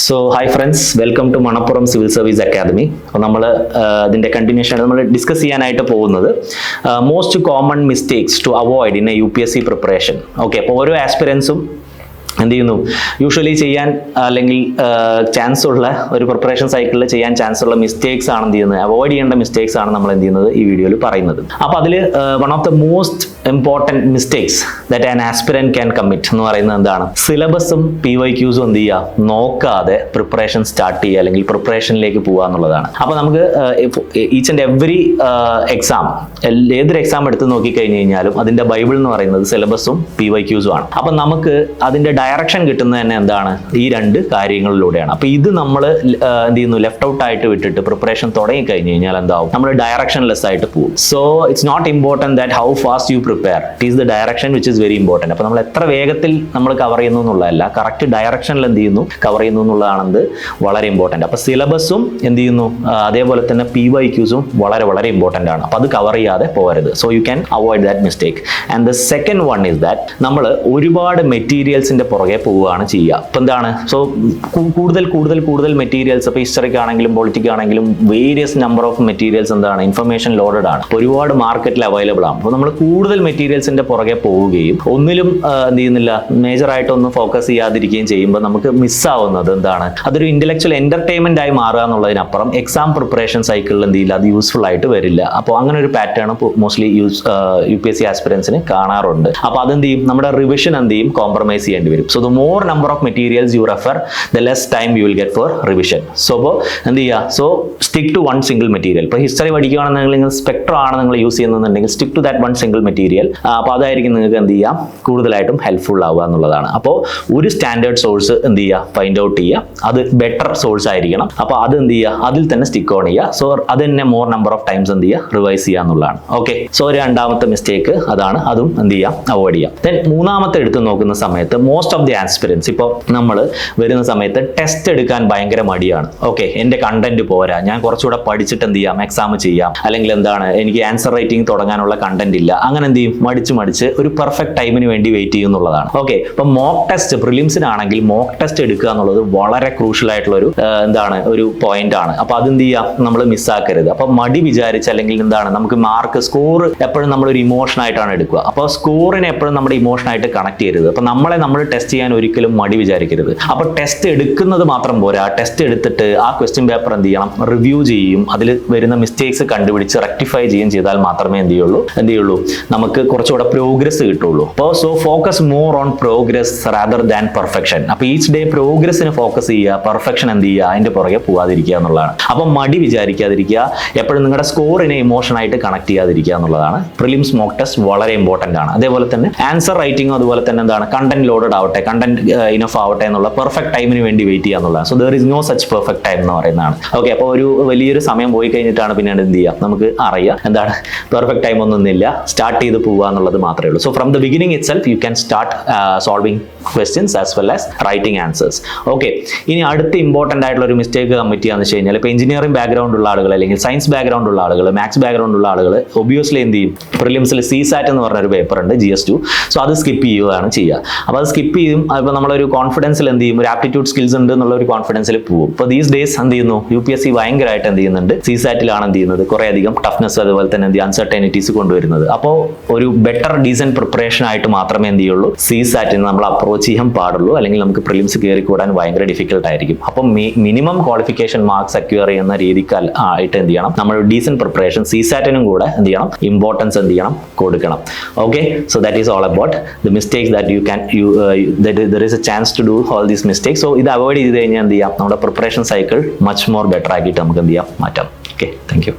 So hi friends, welcome to Manappuram civil service academy. അപ്പോൾ നമ്മൾ ഇതിൻ്റെ കണ്ടിന്യൂഷൻ നമ്മൾ ഡിസ്കസ് ചെയ്യാനായിട്ട് പോകുന്നത് most common mistakes to avoid in a UPSC preparation. Okay, അപ്പോൾ ഓരോ ആസ്പിറൻസും എന്ത് ചെയ്യുന്നു, യൂഷ്വലി ചെയ്യാൻ അല്ലെങ്കിൽ ചാൻസ് ഉള്ള ഒരു പ്രിപ്പറേഷൻ സൈക്കിളിൽ ചെയ്യാൻ ചാൻസ് ഉള്ള മിസ്റ്റേക്സ് ആണ് എന്ത് ചെയ്യുന്നത്, അവോയ്ഡ് ചെയ്യേണ്ട മിസ്റ്റേക്സ് ആണ് നമ്മൾ എന്ത് ചെയ്യുന്നത് ഈ വീഡിയോയിൽ പറയുന്നത്. അപ്പോൾ അതിൽ one of the most important mistakes that an aspirant can commit എന്ന് പറയുന്നത് എന്താണ്, സിലബസും PYQസും എന്ത് ചെയ്യുക, നോക്കാതെ പ്രിപ്പറേഷൻ സ്റ്റാർട്ട് ചെയ്യുക അല്ലെങ്കിൽ പ്രിപ്പറേഷനിലേക്ക് പോകുക എന്നുള്ളതാണ്. അപ്പോൾ നമുക്ക് ഈച്ച് ആൻഡ് എവറി എക്സാം, ഏതൊരു എക്സാം എടുത്ത് നോക്കിക്കഴിഞ്ഞ് കഴിഞ്ഞാലും അതിൻ്റെ ബൈബിൾ എന്ന് പറയുന്നത് സിലബസും PYQസും ആണ്. അപ്പം നമുക്ക് അതിൻ്റെ ഡയറക്ഷൻ കിട്ടുന്നത് തന്നെ എന്താണ്, ഈ രണ്ട് കാര്യങ്ങളിലൂടെയാണ്. അപ്പോൾ ഇത് നമ്മൾ എന്ത് ചെയ്യുന്നു, ലെഫ്റ്റ് ഔട്ട് ആയിട്ട് വിട്ടിട്ട് പ്രിപ്പറേഷൻ തുടങ്ങി കഴിഞ്ഞ് കഴിഞ്ഞാൽ എന്താവും, നമ്മൾ ഡയറക്ഷൻലെസ് ആയിട്ട് പോകും. So it's not important that how fast you prepare, it is the direction which is very important. അപ്പോൾ നമ്മൾ എത്ര വേഗത്തിൽ നമ്മൾ കവർ ചെയ്യുന്നു എന്നുള്ളതല്ല, കറക്റ്റ് ഡയറക്ഷനിൽ എന്ത് ചെയ്യുന്നു, കവർ ചെയ്യുന്നു എന്നുള്ളതാണെന്ന് വളരെ ഇമ്പോർട്ടൻറ്റ്. അപ്പോൾ സിലബസും എന്ത് ചെയ്യുന്നു, അതേപോലെ തന്നെ PYQസും വളരെ വളരെ ഇമ്പോർട്ടൻ്റ് ആണ്. അപ്പോൾ അത് കവർ ചെയ്യാതെ പോകരുത്. So you can avoid that mistake. And the second one is that നമ്മൾ ഒരുപാട് മെറ്റീരിയൽസിൻ്റെ പുറകെ പോവുകയാണ് ചെയ്യുക. അപ്പോൾ എന്താണ്, സോ കൂടുതൽ മെറ്റീരിയൽസ്, ഇപ്പോൾ ഹിസ്റ്ററിക്ക് ആണെങ്കിലും പൊളിറ്റിക് ആണെങ്കിലും വേരിയസ് നമ്പർ ഓഫ് മെറ്റീരിയൽസ് എന്താണ്, ഇൻഫർമേഷൻ ലോഡഡ് ആണ്, ഒരുപാട് മാർക്കറ്റിൽ അവൈലബിൾ ആണ്. അപ്പോൾ നമ്മൾ കൂടുതൽ മെറ്റീരിയൽസിന്റെ പുറകെ പോവുകയും ഒന്നിലും എന്ത് ചെയ്യുന്നില്ല, മേജറായിട്ടൊന്നും ഫോക്കസ് ചെയ്യാതിരിക്കുകയും ചെയ്യുമ്പോൾ നമുക്ക് മിസ്സാവുന്നത് എന്താണ്, അതൊരു ഇന്റലക്ച്വൽ എന്റർടൈൻമെന്റ് ആയി മാറുക എന്നുള്ളതിനപ്പുറം എക്സാം പ്രിപ്പറേഷൻ സൈക്കിളിൽ എന്ത് ചെയ്യില്ല, അത് യൂസ്ഫുൾ ആയിട്ട് വരില്ല. അപ്പോൾ അങ്ങനെ ഒരു പാറ്റേൺ മോസ്റ്റ്ലി UPSC ആസ്പിറൻസിന് കാണാറുണ്ട്. അപ്പോൾ അതെന്ത് ചെയ്യും, നമ്മുടെ റിവിഷൻ എന്ത് ചെയ്യും, കോംപ്രമൈസ് ചെയ്യേണ്ടി വരും. So the more number of materials you refer, the less time you will get for revision. So അപ്പോൾ എന്ത് ചെയ്യുക, so stick to one single material. ഇപ്പോൾ ഹിസ്റ്ററി പഠിക്കുകയാണെന്നുണ്ടെങ്കിൽ നിങ്ങൾ സ്പെക്ട്രം ആണ് നിങ്ങൾ യൂസ് ചെയ്യുന്നുണ്ടെങ്കിൽ stick to that one single material. അപ്പോൾ അതായിരിക്കും നിങ്ങൾക്ക് എന്ത് ചെയ്യാം, കൂടുതലായിട്ടും ഹെൽപ്ഫുൾ ആവുക എന്നുള്ളതാണ്. അപ്പോൾ ഒരു സ്റ്റാൻഡേർഡ് സോഴ്സ് എന്ത് ചെയ്യുക, ഫൈൻഡ് ഔട്ട് ചെയ്യുക, അത് ബെറ്റർ സോഴ്സ് ആയിരിക്കണം. അപ്പോൾ അത് എന്ത് ചെയ്യുക, അതിൽ തന്നെ സ്റ്റിക്ക് ഓൺ ചെയ്യുക. സോ അത് തന്നെ മോർ നമ്പർ ഓഫ് ടൈംസ് എന്ത് ചെയ്യുക, റിവൈസ് ചെയ്യുക എന്നുള്ളതാണ്. ഓക്കെ, സോ രണ്ടാമത്തെ മിസ്റ്റേക്ക് അതാണ്, അതും എന്ത് ചെയ്യാം, അവോയ്ഡ് ചെയ്യാം. ദെൻ മൂന്നാമത്തെ എടുത്ത് നോക്കുന്ന സമയത്ത് മോസ്റ്റ് ഓഫ് ദി ആസ്പിറൻസ് ഇപ്പോൾ നമ്മൾ വരുന്ന സമയത്ത് ടെസ്റ്റ് എടുക്കാൻ ഭയങ്കര മടിയാണ്. ഓക്കെ, എൻ്റെ കണ്ടന്റ് പോരാ, ഞാൻ കുറച്ചുകൂടെ പഠിച്ചിട്ട് എന്ത് ചെയ്യാം, എക്സാം ചെയ്യാം, അല്ലെങ്കിൽ എന്താണ്, എനിക്ക് ആൻസർ റൈറ്റിംഗ് തുടങ്ങാനുള്ള കണ്ടന്റ് ഇല്ല, അങ്ങനെ എന്ത് ചെയ്യും, മടിച്ച് ഒരു പെർഫെക്റ്റ് ടൈമിന് വേണ്ടി വെയിറ്റ് ചെയ്യുന്നുള്ളതാണ്. ഓക്കെ, ഇപ്പൊ മോക്ക് ടെസ്റ്റ്, പ്രിലിംസിനാണെങ്കിൽ മോക്ക് ടെസ്റ്റ് എടുക്കുക എന്നുള്ളത് വളരെ ക്രൂഷ്യൽ ആയിട്ടുള്ള ഒരു എന്താണ്, ഒരു പോയിന്റ് ആണ്. അപ്പൊ അതെന്ത് ചെയ്യാം, നമ്മൾ മിസ്സാക്കരുത്. അപ്പൊ മടി വിചാരിച്ച് അല്ലെങ്കിൽ എന്താണ്, നമുക്ക് മാർക്ക് സ്കോർ എപ്പോഴും നമ്മളൊരു ഇമോഷൻ ആയിട്ടാണ് എടുക്കുക. അപ്പോൾ സ്കോറിനെ എപ്പോഴും നമ്മുടെ ഇമോഷൻ ആയിട്ട് കണക്ട് ചെയ്യരുത്. അപ്പൊ നമ്മൾ ടെസ്റ്റ് ചെയ്യാൻ ഒരിക്കലും മടി വിചാരിക്കരുത്. അപ്പൊ ടെസ്റ്റ് എടുക്കുന്നത് മാത്രം പോരാ, ടെസ്റ്റ് എടുത്തിട്ട് ആ ക്വസ്റ്റ്യൻ പേപ്പർ എന്ത് ചെയ്യണം, റിവ്യൂ ചെയ്യും, അതിൽ വരുന്ന മിസ്റ്റേക്സ് കണ്ടുപിടിച്ച് റെക്ടിഫൈ ചെയ്താൽ മാത്രമേ എന്ത് ചെയ്യുള്ളൂ നമുക്ക് കുറച്ചുകൂടെ പ്രോഗ്രസ് കിട്ടുള്ളൂ. അപ്പോൾ so focus more on progress rather than perfection. അപ്പോൾ ഈച്ച് ഡേ പ്രോഗ്രസിന് ഫോക്കസ് ചെയ്യുക, പെർഫെക്ഷൻ എന്ത് ചെയ്യുക, അതിന്റെ പുറകെ പോകാതിരിക്കുക എന്നുള്ളതാണ്. അപ്പം മടി വിചാരിക്കാതിരിക്കുക, എപ്പോഴും നിങ്ങളുടെ സ്കോറിനെ ഇമോഷനായിട്ട് കണക്ട് ചെയ്യാതിരിക്കുക എന്നുള്ളതാണ്. പ്രിലിംസ് മോക്ക് ടെസ്റ്റ് വളരെ ഇമ്പോർട്ടൻ്റ് ആണ്. അതേപോലെ തന്നെ ആൻസർ റൈറ്റിംഗും അതുപോലെ തന്നെ എന്താണ്, കണ്ടന്റ് ലോഡഡ് ആവട്ടെ, കണ്ടന്റ് ഇനഫ് ആവട്ടെ എന്നുള്ള പെർഫെക്റ്റ് ടൈമിന് വേണ്ടി വെയിറ്റ് ചെയ്യുക എന്നുള്ളതാണ്. So there is no such perfect time എന്ന് പറയുന്നതാണ്. ഓക്കെ, അപ്പോൾ ഒരു വലിയൊരു സമയം പോയി കഴിഞ്ഞിട്ടാണ് പിന്നീട് എന്ത് ചെയ്യുക, നമുക്ക് അറിയാം എന്താണ് പെർഫെക്റ്റ് ടൈം ഒന്നുമില്ല, സ്റ്റാർട്ട് ചെയ്ത് പോവുക എന്നുള്ളത് മാത്രമേ ഉള്ളൂ. So from the beginning itself you can start solving questions as well as writing answers. Okay, ഇനി അടുത്ത ഇമ്പോർട്ടൻ്റ് ആയിട്ടുള്ള ഒരു മിസ്റ്റേക്ക് കമ്മിറ്റ് ചെയ്യാന്ന് വെച്ച് കഴിഞ്ഞാൽ, ഇപ്പോൾ എഞ്ചിനീയറിംഗ് ബാക്ക്ഗ്രൗണ്ട് ഉള്ള ആളുകൾ അല്ലെങ്കിൽ സയൻസ് ബാക്ക്ഗ്രൗണ്ട് ഉള്ള ആളുകൾ, മാത്സ് ബാക്ക്ഗ്രൗണ്ട് ഉള്ള ആളുകൾ ഒബ്വിയസ്ലി എന്ത് ചെയ്യും, പ്രിലിംസിൽ CSAT എന്ന് പറഞ്ഞൊരു പേപ്പർ ഉണ്ട്, GS2. സോ അത് സ്കിപ്പ് ചെയ്യുകയാണ് ചെയ്യുക. അപ്പോൾ അത് സ്കിപ്പ് ചെയ്യും. അപ്പോൾ നമ്മളൊരു കോൺഫിഡൻസിൽ എന്ത് ചെയ്യും, ഒരു ആപ്റ്റിറ്റ്യൂഡ് സ്കിൽസ് ഉണ്ട് എന്നുള്ള ഒരു കോൺഫിഡൻസിൽ പോകും. ഇപ്പോൾ ദീസ് ഡേയ്സ് എന്ത് ചെയ്യുന്നു, UPSC ഭയങ്കരമായിട്ട് എന്ത് ചെയ്യുന്നുണ്ട്, CSATലാണ് എന്ത് ചെയ്യുന്നത്, കുറേ അധികം ടഫ്നെസ് അതുപോലെ തന്നെ എന്ത് അൺസർട്ടനിറ്റീസ് കൊണ്ടുവരുന്നത്. അപ്പോൾ ഒരു ബെറ്റർ ഡീസൻറ്റ് പ്രിപ്പറേഷൻ ആയിട്ട് മാത്രമേ എന്ത് ചെയ്യുള്ളൂ, CSATന് നമ്മൾ അപ്രോച്ച് ചെയ്യാൻ പാടുള്ളൂ. അല്ലെങ്കിൽ നമുക്ക് പ്രിലിംസ് കയറി കൂടാൻ ഭയങ്കര ഡിഫിക്കൽട്ട് ആയിരിക്കും. അപ്പം മിനിമം ക്വാളിഫിക്കേഷൻ മാർക്സ് സെക്യൂർ ചെയ്യുന്ന രീതിക്ക് ആയിട്ട് എന്ത് ചെയ്യണം, നമ്മൾ ഡീസൻറ്റ് പ്രിപ്പറേഷൻ CSATനും കൂടെ എന്ത് ചെയ്യണം, ഇമ്പോർട്ടൻസ് എന്ത് ചെയ്യണം, കൊടുക്കണം. Okay, so that is all about the mistakes that there is a chance to do all these mistakes. So ഇത് അവോയ്ഡ് ചെയ്ത് കഴിഞ്ഞാൽ എന്ത് ചെയ്യാം, നമ്മുടെ preparation cycle much more better ആക്കിയിട്ട് നമുക്ക് എന്ത് ചെയ്യാം, മാറ്റാം. Okay, thank you.